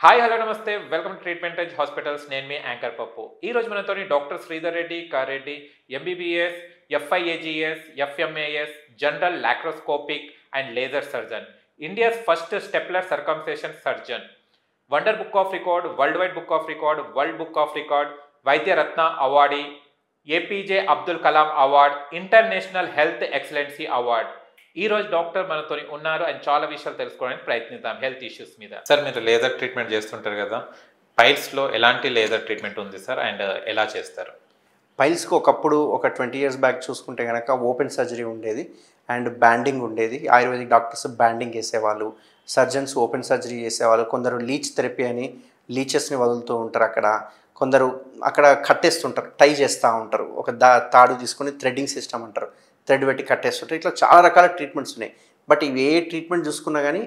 Hi hello నమస్తే welcome to treatment edge hospitals. నేను మీ యాంకర్ పప్పు. ఈరోజు మనతో doctor Sridhar Reddy Kareddy, MBBS, FIAGS, FMAS, general laparoscopic and laser surgeon, India's first stapler circumcision surgeon, wonder book of record, world wide book of record, world book of record, Vaidyaratna awardee, APJ Abdul Kalam award, international health excellency award. ఈ రోజు doctor మనతో ఉన్నారు and చాలా విషయాలు తెలుసుకోవడానికి ప్రయత్నిద్దాం health issues మీద. Sir, మీరు లేజర్ ట్రీట్మెంట్ చేస్తుంటారు కదా, పైల్స్లో ఎలాంటి లేజర్ ట్రీట్మెంట్ ఉంది సార్ అండ్ ఎలా చేస్తారు? పైల్స్కి ఒకప్పుడు ఒక 20 years బ్యాక్ చూసుకుంటే కనుక ఓపెన్ సర్జరీ ఉండేది అండ్ బ్యాండింగ్ ఉండేది. ఆయుర్వేదిక్ డాక్టర్స్ బ్యాండింగ్ చేసేవాళ్ళు, సర్జన్స్ ఓపెన్ సర్జరీ చేసేవాళ్ళు. కొందరు లీచ్ థెరపీ అని లీచెస్ని వదులుతూ ఉంటారు అక్కడ. కొందరు అక్కడ కట్టేస్తుంటారు, టై చేస్తూ ఉంటారు. ఒక తాడు తీసుకొని థ్రెడ్డింగ్ సిస్టమ్ అంటారు, థ్రెడ్ పెట్టి కట్టేస్తుంటారు. ఇట్లా చాలా రకాల ట్రీట్మెంట్స్ ఉన్నాయి. బట్ ఇవి ఏ ట్రీట్మెంట్ చూసుకున్నా కానీ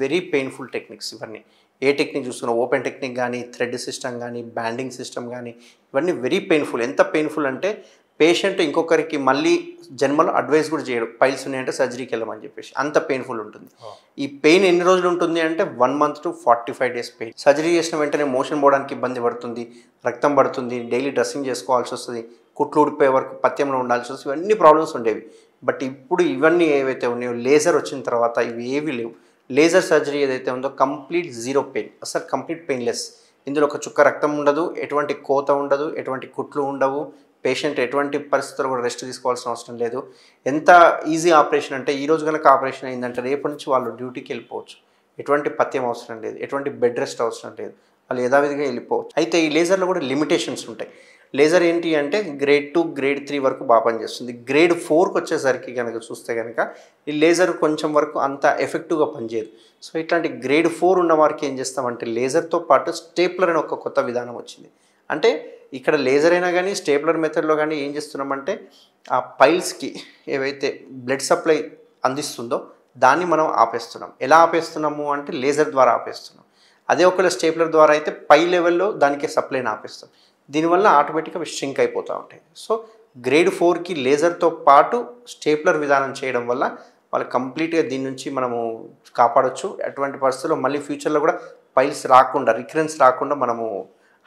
వెరీ పెయిన్ఫుల్ టెక్నిక్స్ ఇవన్నీ. ఏ టెక్నిక్ చూసుకున్నా ఓపెన్ టెక్నిక్ కానీ, థ్రెడ్ సిస్టమ్ కానీ, బ్యాండింగ్ సిస్టమ్ కానీ, ఇవన్నీ వెరీ పెయిన్ఫుల్. ఎంత పెయిన్ఫుల్ అంటే పేషెంట్ ఇంకొకరికి మళ్ళీ జన్మలో అడ్వైస్ కూడా చేయడు, పైల్స్ ఉన్నాయంటే సర్జరీకి వెళ్ళమని చెప్పేసి. అంత పెయిన్ఫుల్ ఉంటుంది. ఈ పెయిన్ ఎన్ని రోజులు ఉంటుంది అంటే 1 month to 45 days pain. Surgery చేసిన వెంటనే మోషన్ పోవడానికి ఇబ్బంది పడుతుంది, రక్తం పడుతుంది, డైలీ డ్రెస్సింగ్ చేసుకోవాల్సి వస్తుంది, కుట్లు ఊడిపోయే వరకు పథ్యంలో ఉండాల్సి వస్తుంది. ఇవన్నీ ప్రాబ్లమ్స్ ఉండేవి. బట్ ఇప్పుడు ఇవన్నీ ఏవైతే ఉన్నాయో లేజర్ వచ్చిన తర్వాత ఇవి ఏవి లేవు. లేజర్ సర్జరీ ఏదైతే ఉందో కంప్లీట్ జీరో పెయిన్, అసలు కంప్లీట్ పెయిన్లెస్. ఇందులో ఒక చుక్క రక్తం ఉండదు, ఎటువంటి కోత ఉండదు, ఎటువంటి కుట్లు ఉండవు. పేషెంట్ ఎటువంటి పరిస్థితుల్లో కూడా రెస్ట్ తీసుకోవాల్సిన అవసరం లేదు. ఎంత ఈజీ ఆపరేషన్ అంటే ఈరోజు కనుక ఆపరేషన్ అయిందంటే రేపటి నుంచి వాళ్ళు డ్యూటీకి వెళ్ళిపోవచ్చు. ఎటువంటి పథ్యం అవసరం లేదు, ఎటువంటి బెడ్ రెస్ట్ అవసరం లేదు, వాళ్ళు యథావిధిగా వెళ్ళిపోవచ్చు. అయితే ఈ లేజర్లో కూడా లిమిటేషన్స్ ఉంటాయి. లేజర్ ఏంటి అంటే గ్రేడ్ 2, గ్రేడ్ 3 వరకు బాగా పనిచేస్తుంది. గ్రేడ్ 4కి వచ్చేసరికి కనుక చూస్తే కనుక ఈ లేజర్ కొంచెం వరకు అంత ఎఫెక్టివ్గా పనిచేయదు. సో ఇట్లాంటి గ్రేడ్ 4 ఉన్న వారికి ఏం చేస్తామంటే లేజర్తో పాటు స్టేప్లర్ అని ఒక కొత్త విధానం వచ్చింది. అంటే ఇక్కడ లేజర్ అయినా కానీ స్టేప్లర్ మెథడ్లో కానీ ఏం చేస్తున్నామంటే ఆ పైల్స్కి ఏవైతే బ్లడ్ సప్లై అందిస్తుందో దాన్ని మనం ఆపేస్తున్నాం. ఎలా ఆపేస్తున్నాము అంటే లేజర్ ద్వారా ఆపేస్తున్నాం. అదే ఒకవేళ స్టేప్లర్ ద్వారా అయితే పై లెవెల్లో దానికి సప్లైని ఆపేస్తాం. దీనివల్ల ఆటోమేటిక్గా అవి స్ట్రింక్ అయిపోతూ ఉంటాయి. సో గ్రేడ్ 4కి లేజర్తో పాటు స్టేప్లర్ విధానం చేయడం వల్ల వాళ్ళు కంప్లీట్గా దీని నుంచి మనము కాపాడవచ్చు. అటువంటి పరిస్థితుల్లో మళ్ళీ ఫ్యూచర్లో కూడా పైల్స్ రాకుండా, రికరెన్స్ రాకుండా మనము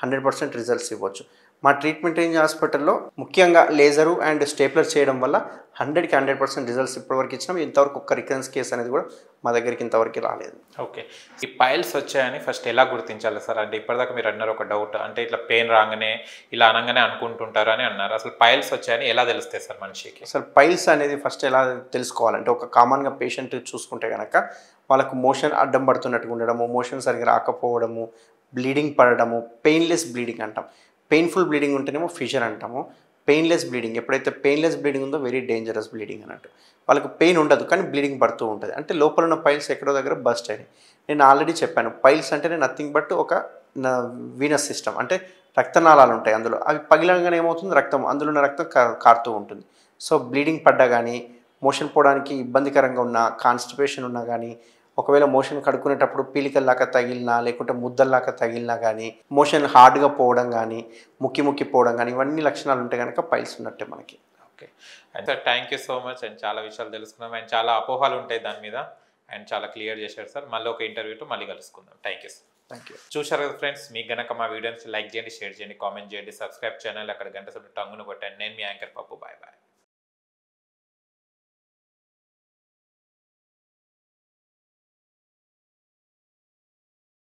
100% రిజల్ట్స్ ఇవ్వచ్చు. మా ట్రీట్మెంట్ రేంజ్ హాస్పిటల్లో ముఖ్యంగా లేజరు అండ్ స్టేప్లర్ చేయడం వల్ల 100కి 100% రిజల్ట్స్ ఇప్పటివరకు ఇచ్చినాం. ఇంతవరకు ఒక్క రికరెన్స్ కేసు అనేది కూడా మా దగ్గరికి ఇంతవరకు రాలేదు. ఓకే, ఈ పైల్స్ వచ్చాయని ఫస్ట్ ఎలా గుర్తించాలి సార్? అంటే ఇప్పటిదాకా మీరు అన్నారు ఒక డౌట్, అంటే ఇట్లా పెయిన్ రాగానే ఇలా అనగానే అనుకుంటుంటారు అని అన్నారు. అసలు పైల్స్ వచ్చాయని ఎలా తెలుస్తాయి సార్ మనిషికి? అసలు పైల్స్ అనేది ఫస్ట్ ఎలా తెలుసుకోవాలంటే ఒక కామన్గా పేషెంట్ చూసుకుంటే కనుక వాళ్ళకు మోషన్ అడ్డం పడుతున్నట్టుగా ఉండడము, మోషన్ సరిగ్గా రాకపోవడము, బ్లీడింగ్ పడడము, పెయిన్లెస్ బ్లీడింగ్ అంటాం. పెయిన్ఫుల్ బ్లీడింగ్ ఉంటేనేమో ఫిషర్ అంటాము. పెయిన్లెస్ బ్లీడింగ్, ఎప్పుడైతే పెయిన్లెస్ బ్లీడింగ్ ఉందో వెరీ డేంజరస్ బ్లీడింగ్ అన్నట్టు. వాళ్ళకి పెయిన్ ఉండదు కానీ బ్లీడింగ్ పడుతూ ఉంటుంది. అంటే లోపల ఉన్న పైల్స్ ఎక్కడో దగ్గర బస్ట్ అయినాయి. నేను ఆల్రెడీ చెప్పాను, పైల్స్ అంటేనే నథింగ్ బట్ ఒక వీనస్ సిస్టమ్, అంటే రక్తనాళాలు ఉంటాయి అందులో. అవి పగిలంగానే ఏమవుతుంది, రక్తం అందులో ఉన్న రక్తం కారుతూ ఉంటుంది. సో బ్లీడింగ్ పడ్డా కానీ, మోషన్ పోవడానికి ఇబ్బందికరంగా ఉన్న, కాన్స్టిపేషన్ ఉన్నా కానీ, ఒకవేళ మోషన్ కడుక్కునేటప్పుడు పీలికల్లాగా తగిలినా లేకుంటే ముద్దల్లాగా తగిలినా కానీ, మోషన్ హార్డ్గా పోవడం కానీ, ముక్కి పోవడం కానీ, ఇవన్నీ లక్షణాలు ఉంటే కనుక పైల్స్ ఉన్నట్టే మనకి. Okay and sir, thank you so much. And చాలా విషయాలు తెలుసుకున్నాం అండ్ చాలా అపోహాలు ఉంటాయి దాని మీద అండ్ చాలా క్లియర్ చేశారు సార్. మళ్ళీ ఒక ఇంటర్వ్యూతో మళ్ళీ కలుసుకుందాం. Thank you sir. Thank you. చూశారు కదా ఫ్రెండ్స్, మీకు గనక మా వీడియోని లైక్ చేయండి, షేర్ చేయండి, కామెంట్ చేయండి, సబ్స్క్రైబ్ ఛానల్ అక్కడ గంట సభ్యులు టంగును కొట్టండి. నేను మీ యాంకర్ పప్పు. Bye bye.